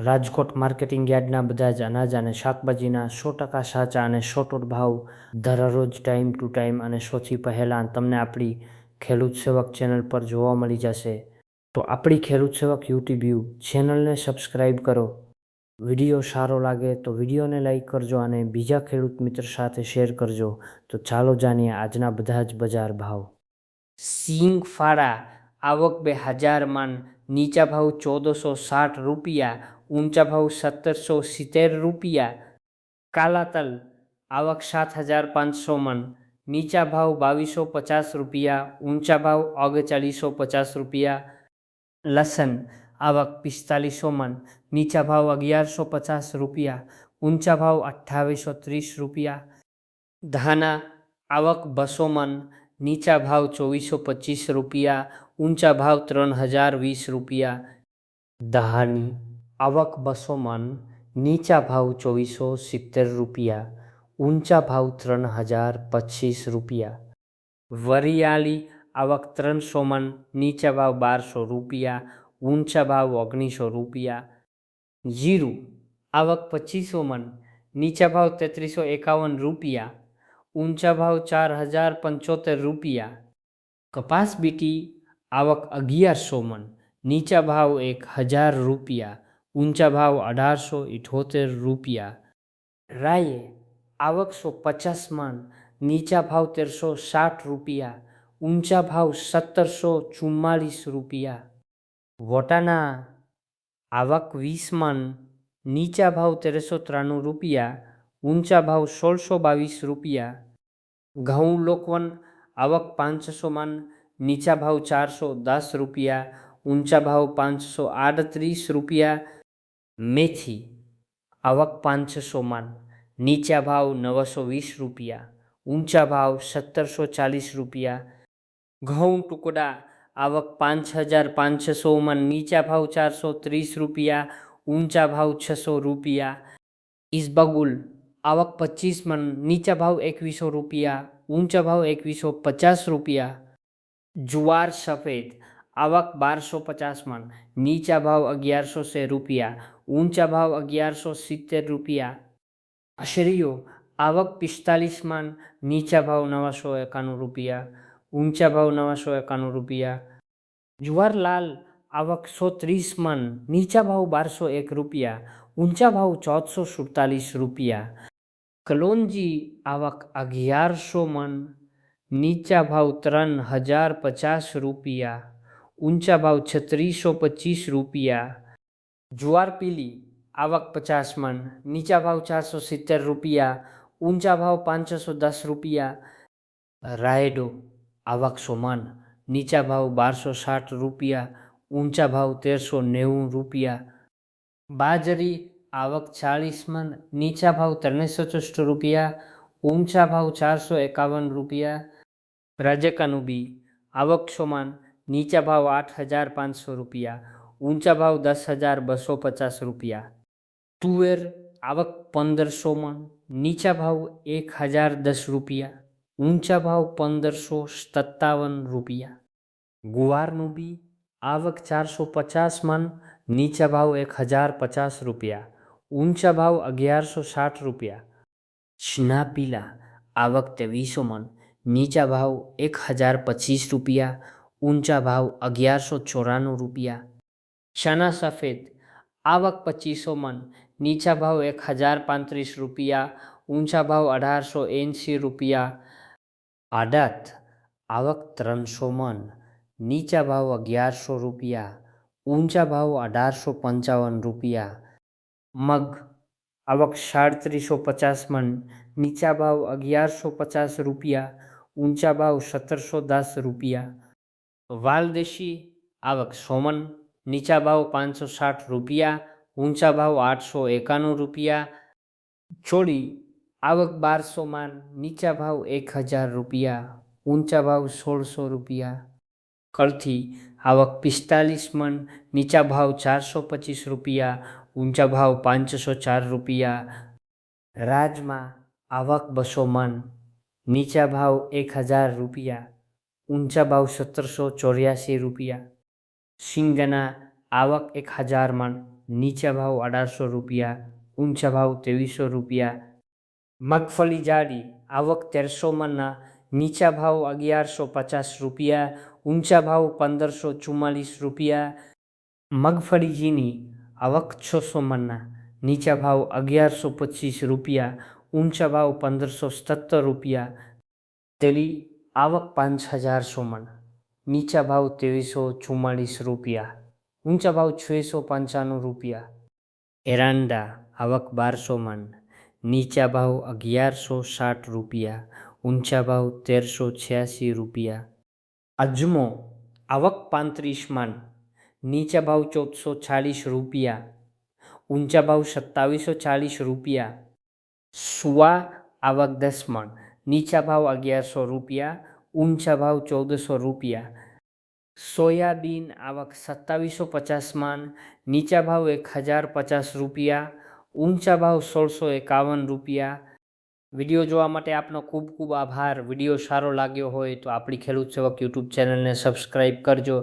Rajkot marketing યાર્ડના બધા જ અનાજ અને શાકભાજીના 100% સાચા અને સચોટ ભાવ દરરોજ ટાઈમ ટુ ટાઈમ અને સૌથી પહેલાં તમને આપણી ખેડૂત સેવક ચેનલ પર જોવા મળી જશે. તો આપણી ખેડૂત સેવક યુટ્યુબ ચેનલને સબસ્ક્રાઈબ કરો. વિડીયો સારો લાગે તો વિડીયોને લાઈક કરજો અને બીજા ખેડૂત મિત્ર સાથે શેર કરજો. તો ચાલો જાણીએ આજના બધા જ બજાર ભાવ. સિંગ ફાડા આવક 2000 મણ, નીચા ભાવ 1460 રૂપિયા, ઊંચા ભાવ 1770 રૂપિયા. કાલા તલ આવક 7500 મણ, નીચા ભાવ 2250 રૂપિયા, ઊંચા ભાવ 3950 રૂપિયા. લસણ આવક 4500 મણ, નીચા ભાવ 1150 રૂપિયા, ઊંચા ભાવ 2830 રૂપિયા. ધાના આવક 200 મણ, નીચા ભાવ 2425 રૂપિયા, ઊંચા ભાવ 3020 રૂપિયા. ધાણી આવક 200 મણ, નીચા ભાવ 2470 રૂપિયા, ઊંચા ભાવ 3025 રૂપિયા. વરિયાળી આવક 300 મણ, નીચા ભાવ 1200 રૂપિયા, ઊંચા ભાવ 1900 રૂપિયા. જીરું આવક 2500 મણ, નીચા ભાવ 3351 રૂપિયા, ઊંચા ભાવ 4075 રૂપિયા. કપાસ બીટી આવક 1100 મણ, નીચા ભાવ 1000 રૂપિયા, ઊંચા ભાવ 1878 રૂપિયા. રાયે આવક 150 મણ, નીચા ભાવ 1360 રૂપિયા, ઊંચા ભાવ 1744 રૂપિયા. વટાણા આવક 20 મણ, નીચા ભાવ 1393 રૂપિયા, ઊંચા ભાવ 1622 રૂપિયા. ઘઉં લોકવન આવક 500 મણ, નીચા ભાવ 410 રૂપિયા, ઊંચા ભાવ 538 રૂપિયા. મેથી આવક 500 મણ, નીચા ભાવ 920 રૂપિયા, ઊંચા ભાવ 1740 રૂપિયા. ઘઉં ટુકડા આવક 5500 મણ, નીચા ભાવ 430 રૂપિયા, ઊંચા ભાવ 600 રૂપિયા. ઈસબગુલ આવક 25 મણ, નીચા ભાવ 2100 રૂપિયા, ઊંચા ભાવ 2150 રૂપિયા. જુવાર સફેદ આવક 1250 મણ, નીચા ભાવ 1100 રૂપિયા, ઊંચા ભાવ 1170 રૂપિયા. અશરીઓ આવક 45 મણ, નીચા ભાવ 991 રૂપિયા, ઊંચા ભાવ 991 રૂપિયા. જુવાર લાલ આવક 130 મણ, નીચા ભાવ 1201 રૂપિયા, ઊંચા ભાવ 1447 રૂપિયા. કલોંજી આવક 1100 મણ, નીચા ભાવ 3050 રૂપિયા, ઊંચા ભાવ 3625 રૂપિયા. જુવાર પીલી આવક 50 મણ, નીચા ભાવ 470 રૂપિયા, ઊંચા ભાવ 510 રૂપિયા. રાયડો આવક 100 મણ, નીચા ભાવ 1260 રૂપિયા, ઊંચા ભાવ 1390 રૂપિયા. બાજરી આવક 40 મણ, નીચા ભાવ 364 રૂપિયા, ઊંચા ભાવ 451 રૂપિયા. રાજકાનુબી આવક 100 મણ, નીચા ભાવ 8500 રૂપિયા, ઊંચા ભાવ 10,250 રૂપિયા. તુવેર આવક 1500 મણ, નીચા ભાવ 1010 રૂપિયા, ઊંચા ભાવ 1557 રૂપિયા. ગુવારનું બી આવક 450 મણ, નીચા ભાવ 1050 રૂપિયા, ઊંચા ભાવ 1160 રૂપિયા. ચના પીલા આવક 2300 મણ, નીચા ભાવ 1025 રૂપિયા, ઊંચા ભાવ 1194 રૂપિયા. ચના સફેદ આવક 2500 મણ, નીચા ભાવ 1035 રૂપિયા, ઊંચા ભાવ 1880 રૂપિયા. આડત આવક 300 મણ, નીચા ભાવ 1100 રૂપિયા, ઊંચા ભાવ 1855 રૂપિયા. મગ આવક 3750 મણ, નીચા ભાવ 1150 રૂપિયા, ઊંચા ભાવ 1710 રૂપિયા. વાલદેશી આવક 100 મણ, નીચા ભાવ 560 રૂપિયા, ઊંચા ભાવ 891 રૂપિયા. ચોળી આવક 1200 મણ, નીચા ભાવ 1000 રૂપિયા, ઊંચા ભાવ 1600 રૂપિયા. કળથી આવક 45 મણ, નીચા ભાવ 425 રૂપિયા, ઊંચા ભાવ 504 રૂપિયા. રાજમા આવક 200 મણ, નીચા ભાવ 1000 રૂપિયા, ઊંચા ભાવ 1784 રૂપિયા. શિંગના આવક 1000 મણ, નીચા ભાવ 1800 રૂપિયા, ઊંચા ભાવ 2300 રૂપિયા. મગફળી જાડી આવક 1300 મણના, નીચા ભાવ 1150 રૂપિયા, ઊંચા ભાવ 1544 રૂપિયા. મગફળી ઝીણી આવક 600 મણના, નીચા ભાવ 1125 રૂપિયા, ઊંચા ભાવ 1517 રૂપિયા. તેલી આવક 5400 મણ, નીચા ભાવ 2344 રૂપિયા, ઊંચા ભાવ 695 રૂપિયા. એરંડા આવક 1200 મણ, નીચા ભાવ 1160 રૂપિયા, ઊંચા ભાવ 1386 રૂપિયા. અજમો આવક 35 મણ, નીચા ભાવ 1440 રૂપિયા, ઊંચા ભાવ 2740 રૂપિયા. સુવા આવક 10 મણ, નીચા ભાવ 1100 રૂપિયા, ઊંચા ભાવ 1400 રૂપિયા. સોયાબીન આવક 2750 મણ, નીચા ભાવ 1050 રૂપિયા, ઊંચા ભાવ 1651 રૂપિયા. વિડીયો જોવા માટે આપનો ખૂબ ખૂબ આભાર. વિડીયો સારો લાગ્યો હોય તો આપણી ખેડૂત સેવક યુટ્યુબ ચેનલને સબસ્ક્રાઈબ કરજો.